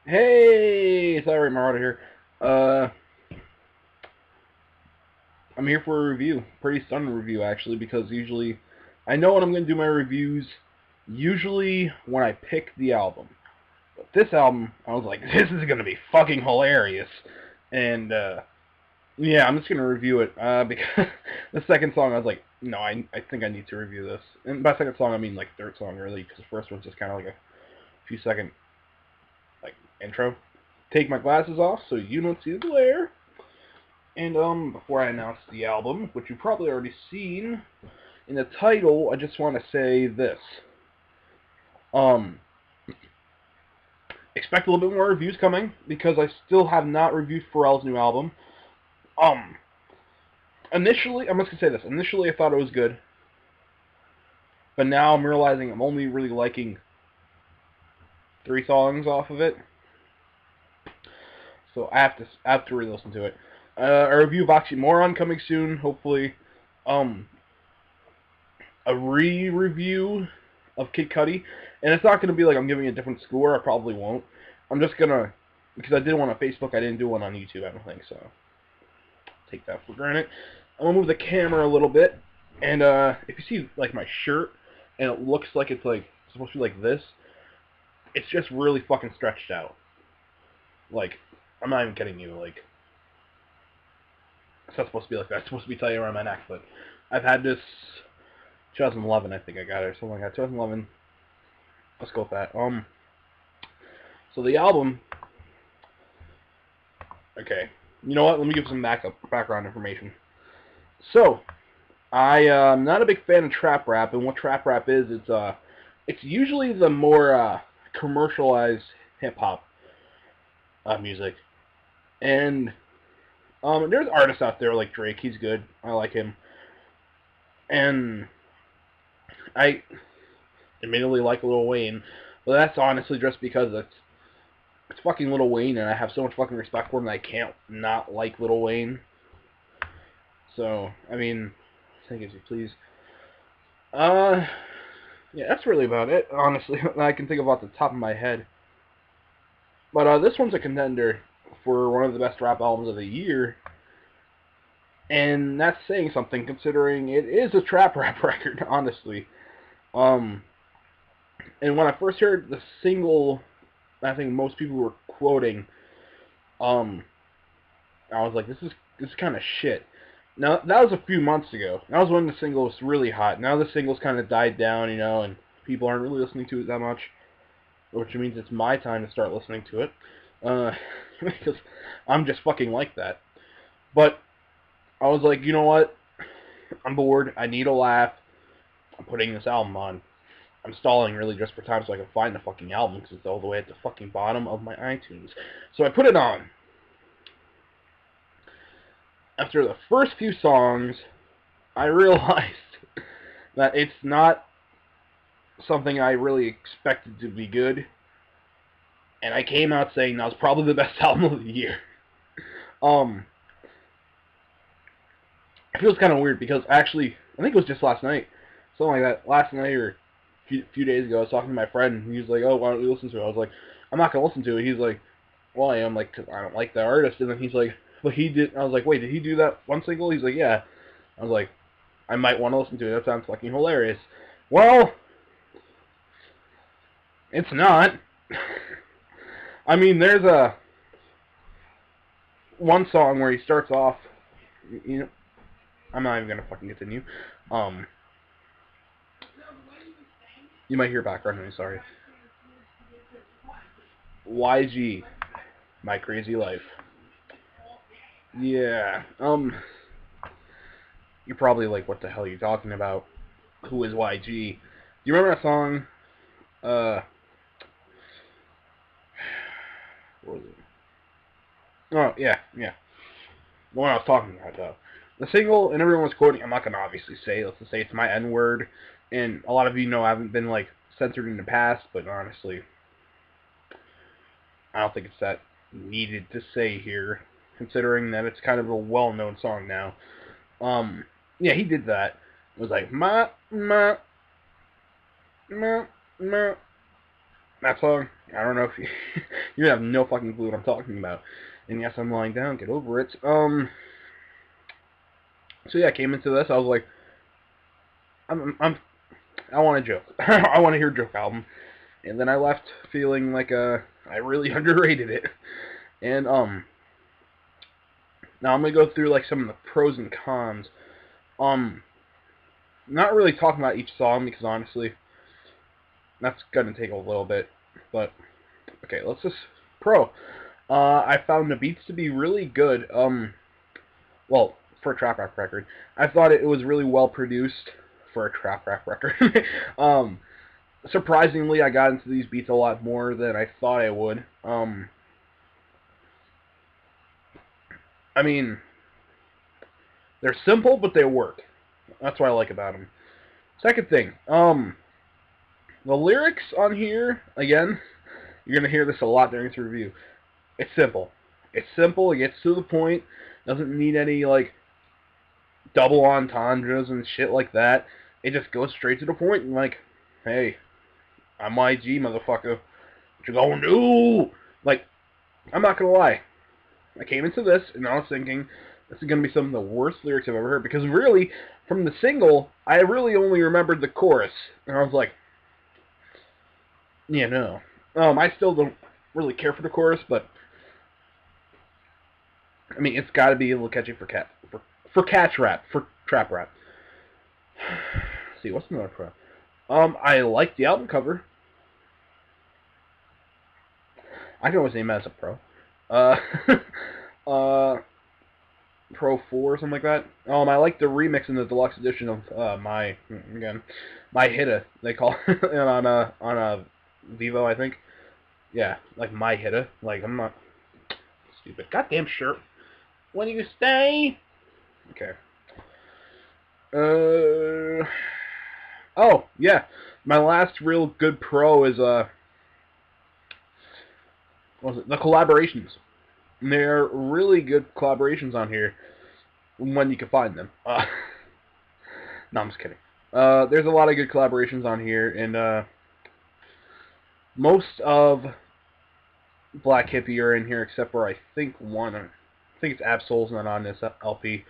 Hey, it's Irate-Marauder here. Uh, I'm here for a review. Pretty stunning review, actually, because usually I know when I'm going to do my reviews, usually when I pick the album. But this album, I was like, this is going to be fucking hilarious. And, yeah, I'm just going to review it, because the second song, I was like, no, I think I need to review this. And by second song, I mean, like, third song, really, because the first one's just kind of like a few second, like, intro. Take my glasses off so you don't see the glare. And before I announce the album, which you've probably already seen in the title, I just want to say this. Um, expect a little bit more reviews coming, because I still have not reviewed Pharrell's new album. Initially, I'm just going to say this. Initially, I thought it was good. But now I'm realizing I'm only really liking 3 songs off of it. So I have to re-listen to it. A review of Oxymoron coming soon, hopefully. A re-review of Kid Cudi, and it's not going to be like I'm giving a different score. I probably won't. I'm just gonna, because I did one on Facebook, I didn't do one on YouTube. I don't think so. Take that for granted. I'm gonna move the camera a little bit, and if you see like my shirt, and it looks like it's like supposed to be like this, it's just really fucking stretched out. Like, I'm not even kidding you. Like, it's not supposed to be like that. It's supposed to be tight around my neck, but I've had this 2011, I think I got it, or something like that. 2011. Let's go with that. So the album. Okay. You know what? Let me give some background information. So, I am not a big fan of trap rap, and what trap rap is, it's usually the more commercialized hip hop music, and there's artists out there like Drake. He's good. I like him, and I admittedly like Lil Wayne, but that's honestly just because it's fucking Lil Wayne, and I have so much fucking respect for him that I can't not like Lil Wayne. So, I mean, take it as you please. Yeah, that's really about it, honestly, that I can think of off the top of my head. But, this one's a contender for one of the best rap albums of the year, and that's saying something, considering it is a trap rap record, honestly. And when I first heard the single, I think most people were quoting, I was like, this is kind of shit. Now, that was a few months ago. That was when the single was really hot. Now the single's kind of died down, and people aren't really listening to it that much, which means it's my time to start listening to it, because I'm just fucking like that. But I was like, you know what? I'm bored. I need a laugh. I'm putting this album on. I'm stalling really just for time so I can find the fucking album, because it's all the way at the fucking bottom of my iTunes. So I put it on. After the first few songs, I realized that it's not something I really expected to be good, and I came out saying that was probably the best album of the year. It feels kind of weird because actually, I think it was just last night, something like that, last night or a few days ago, I was talking to my friend, and he was like, oh, why don't we listen to it? I was like, I'm not going to listen to it. He's like, well, I am, like, because I don't like the artist, and then he's like, but he did, I was like, wait, did he do that one single? He's like, yeah. I was like, I might want to listen to it. That sounds fucking hilarious. Well, it's not. I mean, there's one song where he starts off, I'm not even gonna fucking continue. You might hear background noise. Sorry. YG, My Krazy Life. Yeah. You're probably like, what the hell are you talking about? Who is YG? Do you remember that song? What was it? Oh, yeah. The one I was talking about, though. The single, and everyone was quoting, I'm not going to obviously say, let's just say it's my N-word, and a lot of you know I haven't been, like, censored in the past, but honestly, I don't think it's that needed to say here, considering that it's kind of a well-known song now. Yeah, he did that. It was like, ma, ma, ma, ma, that song, I don't know if you, you have no fucking clue what I'm talking about. And yes, I'm lying down, get over it. So yeah, I came into this, I was like, I want a joke. I want to hear a joke album. And then I left feeling like I really underrated it. And now I'm gonna go through like some of the pros and cons. Not really talking about each song because honestly, that's gonna take a little bit. But okay, let's just pro. I found the beats to be really good. Well, for a trap rap record, I thought it was really well produced for a trap rap record. Surprisingly, I got into these beats a lot more than I thought I would. I mean, they're simple, but they work. That's what I like about them. Second thing, the lyrics on here, again, you're going to hear this a lot during this review. It's simple. It's simple, it gets to the point, doesn't need any, like, double entendres and shit like that. It just goes straight to the point and, like, hey, I'm YG, motherfucker. What you gonna do? Like, I'm not gonna lie. I came into this and I was thinking, this is gonna be some of the worst lyrics I've ever heard. Because really, from the single, I really only remembered the chorus. And I was like, yeah, no. I still don't really care for the chorus, but I mean, it's got to be a little catchy for catch rap, for trap rap. Let's see, what's another pro? I like the album cover. I can always name it as a pro. Uh, Pro 4 or something like that. I like the remix in the deluxe edition of my Hitta. They call it on a Vivo, I think. Yeah, like my Hitta. Like I'm not stupid. Goddamn shirt. When you stay. Okay. Oh yeah, my last real good pro is what was it? The collaborations. They're really good collaborations on here when you can find them. No, I'm just kidding. There's a lot of good collaborations on here, and most of Black Hippie are in here, except for I think one. I think it's Absol's not on this LP.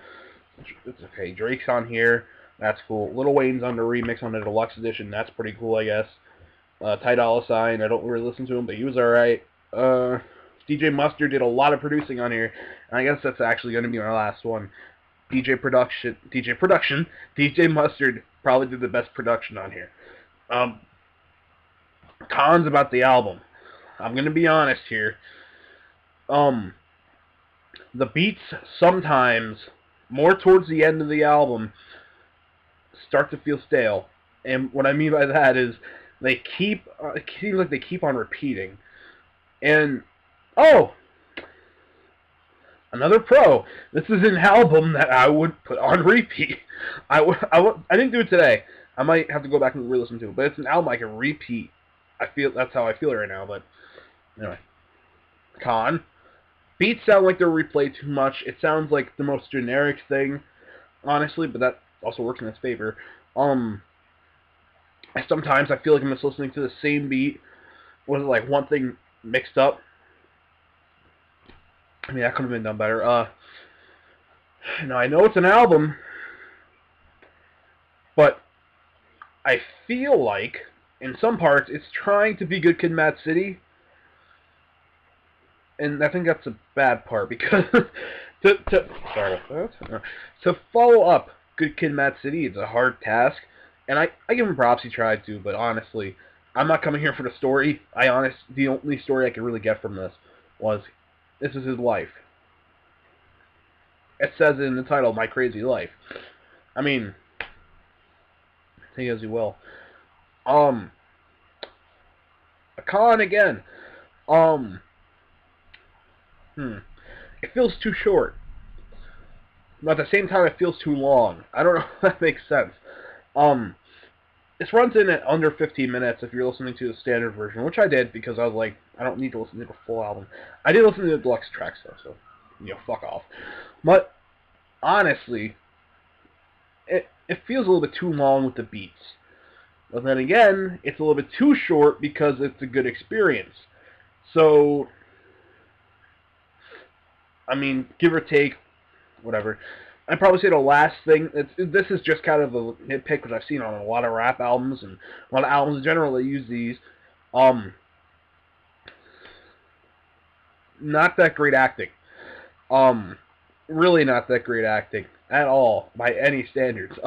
It's okay. Drake's on here. That's cool. Lil Wayne's on the remix on the deluxe edition. That's pretty cool, I guess. Ty Dolla $ign. I don't really listen to him, but he was alright. DJ Mustard did a lot of producing on here, and I guess that's actually going to be my last one. DJ Mustard probably did the best production on here. Cons about the album. I'm going to be honest here. The beats sometimes, more towards the end of the album, start to feel stale. And what I mean by that is it seems like they keep on repeating. And, oh, another pro. This is an album that I would put on repeat. I didn't do it today. I might have to go back and re-listen to it. But it's an album I can repeat. That's how I feel right now. But anyway, con. Beats sound like they're replayed too much. It sounds like the most generic thing, honestly. But that also works in its favor. Sometimes I feel like I'm just listening to the same beat with like one thing mixed up. I mean, that could have been done better. Now, I know it's an album, but I feel like, in some parts, it's trying to be Good Kid, Mad City, and I think that's a bad part, because to follow up Good Kid, Mad City is a hard task, and I give him props, he tried to, but honestly, I'm not coming here for the story. The only story I could really get from this was, this is his life. It says it in the title, My Krazy Life. I mean, take it as you will. A con again. It feels too short. But at the same time, it feels too long. I don't know if that makes sense. This runs in at under 15 minutes if you're listening to the standard version, which I did because I was like, I don't need to listen to the full album. I did listen to the deluxe tracks though, so fuck off. But honestly, it feels a little bit too long with the beats. But then again, it's a little bit too short because it's a good experience. So, I mean, give or take, whatever. I'd probably say the last thing, this is just kind of a nitpick, which I've seen on a lot of rap albums, and a lot of albums in general that use these. Not that great acting. Really not that great acting at all, by any standards.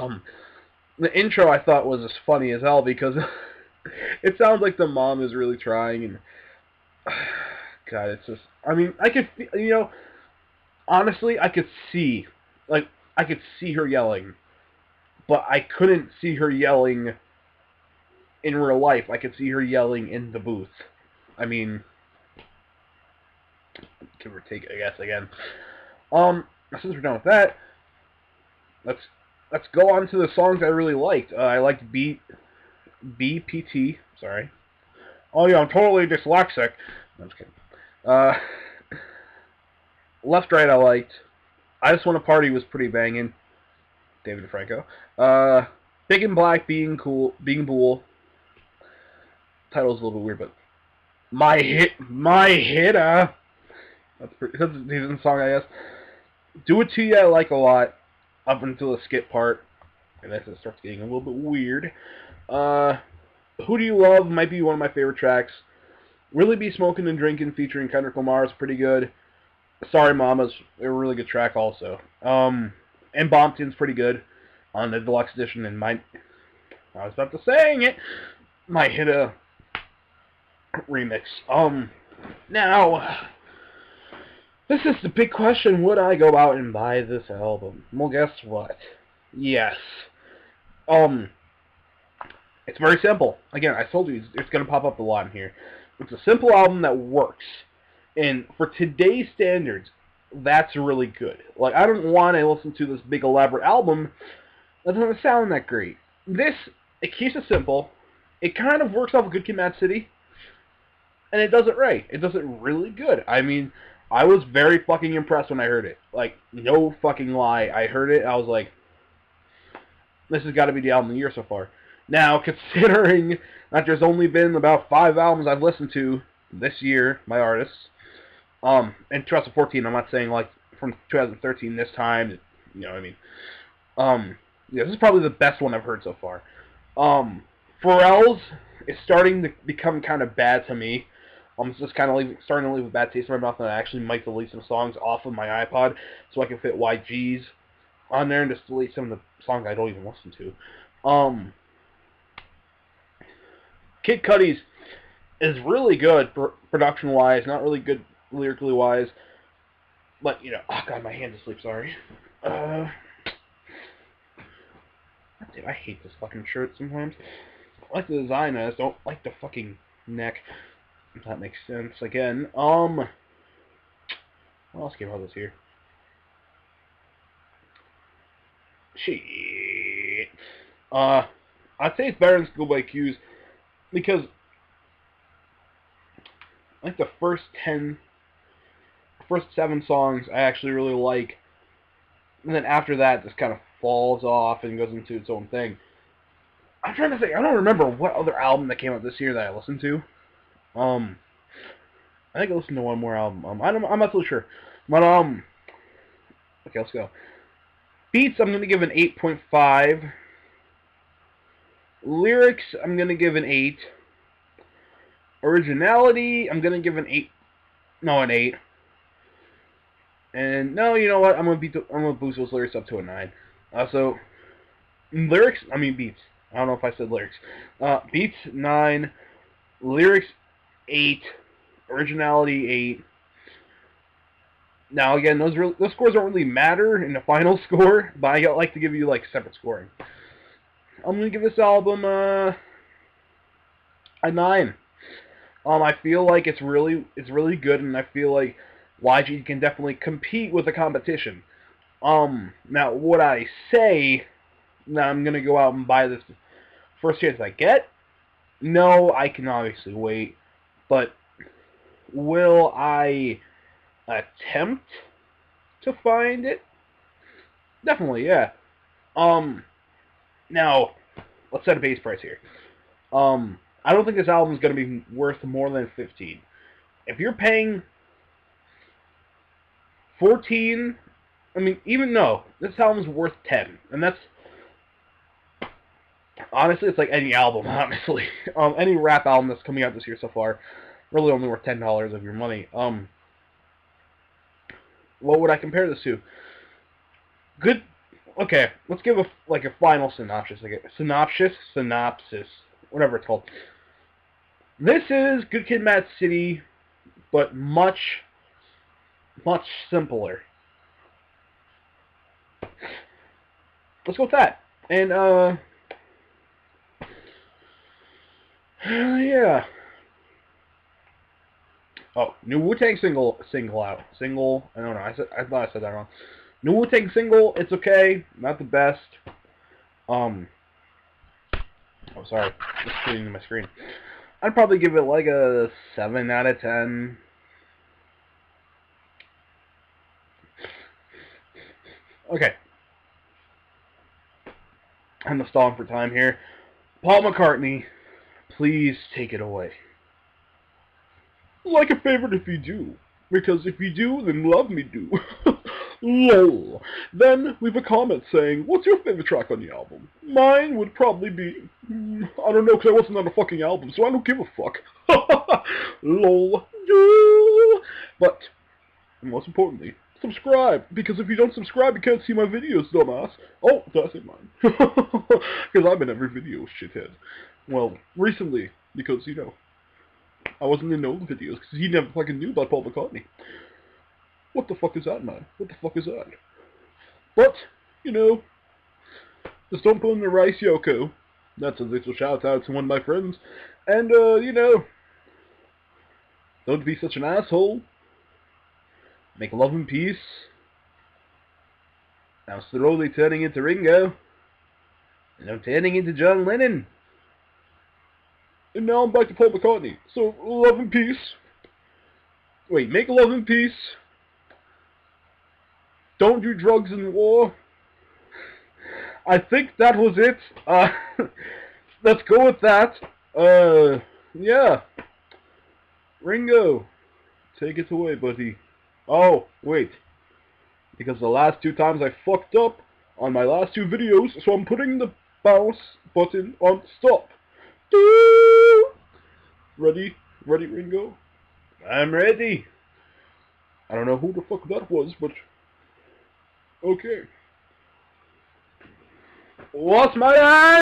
The intro I thought was as funny as hell because it sounds like the mom is really trying, and God, it's just, I mean, I could, honestly, I could see her yelling, but I couldn't see her yelling in real life. I could see her yelling in the booth. I mean, give or take, I guess, again. Since we're done with that, let's go on to the songs I really liked. I liked BPT, sorry. Oh yeah, I'm totally dyslexic. No, I'm just kidding. Left Right I liked. I Just Want to Party was pretty banging. David DeFranco. Big and Black, Being Cool, Being Bool. Title's a little bit weird, but My Hitter. That's a decent song, I guess. Do It To You I like a lot, up until the skip part, and then it starts getting a little bit weird. Who Do You Love might be one of my favorite tracks. Really Be Smoking and Drinking featuring Kendrick Lamar is pretty good. Sorry Mama's a really good track also. And Bompton's pretty good on the deluxe edition, and I was about to saying it, My Hitter remix. Now, this is the big question, would I go out and buy this album? Well, guess what? Yes. It's very simple. Again, I told you, it's going to pop up a lot in here. It's a simple album that works. And for today's standards, that's really good. Like, I don't want to listen to this big elaborate album that doesn't sound that great. This, it keeps it simple. It kind of works off of Good Kid, Mad City. And it does it right. It does it really good. I mean, I was very fucking impressed when I heard it. Like, no fucking lie. I heard it, I was like, this has got to be the album of the year so far. Now, considering that there's only been about 5 albums I've listened to this year by artists, in 2014, I'm not saying like from 2013 this time, you know what I mean. Yeah, this is probably the best one I've heard so far. Pharrell's is starting to become kind of bad to me. It's just kind of starting to leave a bad taste in my mouth, and I actually might delete some songs off of my iPod so I can fit YG's on there and just delete some of the songs I don't even listen to. Kid Cudi's is really good production-wise, not really good lyrically wise, but, oh god, my hand's asleep, sorry. I hate this fucking shirt sometimes. I like the design, I just don't like the fucking neck, if that makes sense. Again, what else came out this year? Shit. I'd say it's better than Schoolboy Q's, because I think the first 7 songs I actually really like, and then after that, just kind of falls off and goes into its own thing. I'm trying to think. I don't remember what other album that came out this year that I listened to. I think I listened to one more album. I'm not so sure. But, okay, let's go. Beats, I'm going to give an 8.5. Lyrics, I'm going to give an 8. Originality, I'm going to give an 8. No, an 8. And, no, you know what? I'm going to boost those lyrics up to a 9. So, lyrics, beats. I don't know if I said lyrics. Beats, 9. Lyrics, 8. Originality, 8. Now, again, those scores don't really matter in the final score, but I like to give you, separate scoring. I'm going to give this album a 9. I feel like it's really good, and I feel like YG can definitely compete with the competition. Now, would I say that I'm going to go out and buy this first chance I get? No, I can obviously wait, but will I attempt to find it? Definitely, yeah. Now, let's set a base price here. I don't think this album is going to be worth more than 15. If you're paying 14, I mean, even no, this album's worth 10, and that's honestly, it's like any album, honestly. Any rap album that's coming out this year so far, really only worth $10 of your money. What would I compare this to? Good. Okay, let's give a final synopsis. Like synopsis, whatever it's called. This is Good Kid, Mad City, but much simpler. Let's go with that. And yeah. Oh, new Wu-Tang single out. I don't know. I thought I said that wrong. New Wu-Tang single. It's okay. Not the best. Oh, sorry. Just cleaning my screen. I'd probably give it like a 7 out of 10. Okay. I'm stalling for time here. Paul McCartney, please take it away. Like a favorite if you do. Because if you do, then love me do. LOL. Then we have a comment saying, what's your favorite track on the album? Mine would probably be, I don't know, because I wasn't on a fucking album, so I don't give a fuck. LOL. But, most importantly, subscribe, because if you don't subscribe, you can't see my videos, dumbass. Oh, did I say mine? Because I'm in every video, shithead. Well, recently, because, you know, I wasn't in old videos, because he never fucking knew about Paul McCartney. What the fuck is that, man? What the fuck is that? But, you know, just don't put in the rice, Yoko. That's a little shout out to one of my friends. And, you know, don't be such an asshole. Make love and peace. Now slowly turning into Ringo. And I'm turning into John Lennon. And now I'm back to Paul McCartney. So, love and peace. Wait, make love and peace. Don't do drugs in war. I think that was it. Let's go with that. Yeah. Ringo, take it away, buddy. Oh, wait. Because the last 2 times I fucked up on my last 2 videos, so I'm putting the bounce button on stop. Ready? Ready, Ringo? I'm ready. I don't know who the fuck that was, but okay. What's my eye?